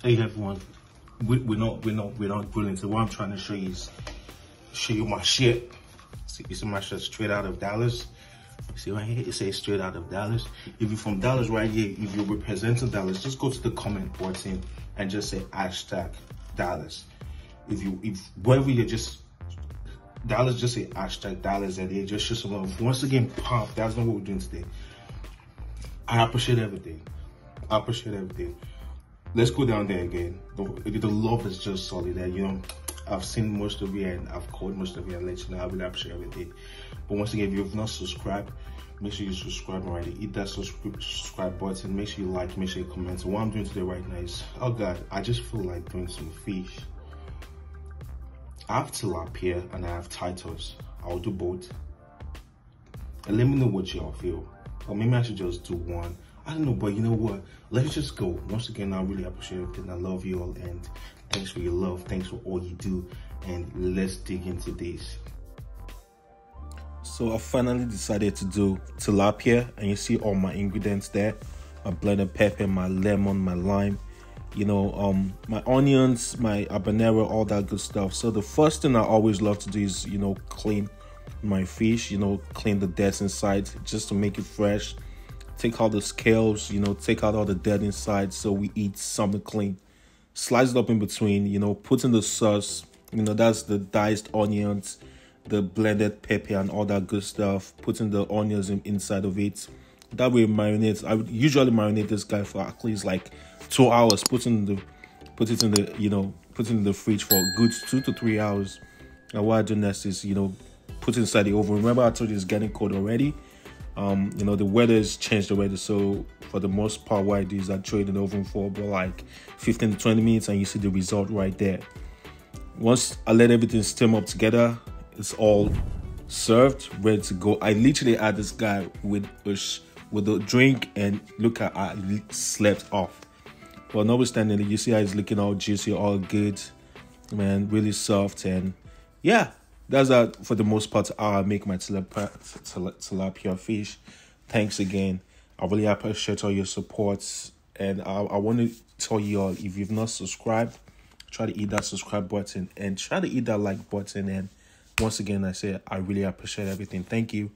Hey everyone, we're not grilling. So what I'm trying to show you is my shit. See, you see my shirt straight out of Dallas. See right here, it says straight out of Dallas. If you're from Dallas right here, if you're representing Dallas, just go to the comment button and just say hashtag Dallas. If wherever you're just Dallas, just say hashtag Dallas and they just show some love. Once again, pump. That's not what we're doing today. I appreciate everything. I appreciate everything. Let's go down there again. The love is just solid there. You know, I've seen most of you and I've called most of you and let you know I really appreciate everything. But once again, if you've not subscribed, make sure you subscribe already. Hit that subscribe button. Make sure you like, make sure you comment. So what I'm doing today right now is, oh God, I just feel like doing some fish. I have tilapia and I have Titus. I'll do both. And let me know what y'all feel. Or maybe I should just do one. I don't know, but you know what? Let's just go. Once again, I really appreciate everything. I love you all, and thanks for your love. Thanks for all you do. And let's dig into this. So I finally decided to do tilapia, and you see all my ingredients there. My blended pepper, my lemon, my lime, you know, my onions, my habanero, all that good stuff. So the first thing I always love to do is, you know, clean my fish, you know, clean the dirt inside just to make it fresh. Take out the scales, you know, take out all the dirt inside so we eat something clean. Slice it up in between, you know, put in the sauce, you know, that's the diced onions, the blended pepper and all that good stuff. Put in the onions inside of it. That way it marinates. I would usually marinate this guy for at least like 2 hours. Put it in the fridge for a good 2 to 3 hours. And what I do next is, you know, put it inside the oven. Remember I told you it's getting cold already. You know, the weather has changed already, so for the most part what I do is I throw it in the oven for about like 15 to 20 minutes and you see the result right there. Once I let everything steam up together, it's all served, ready to go. I literally had this guy with a drink and look at I slept off. But notwithstanding, you see how it's looking all juicy, all good, man, really soft. And yeah, that's that for the most part how I make my tilapia fish. Thanks again. I really appreciate all your support. And I want to tell you all, if you've not subscribed, try to hit that subscribe button and try to hit that like button. And once again, I say I really appreciate everything. Thank you.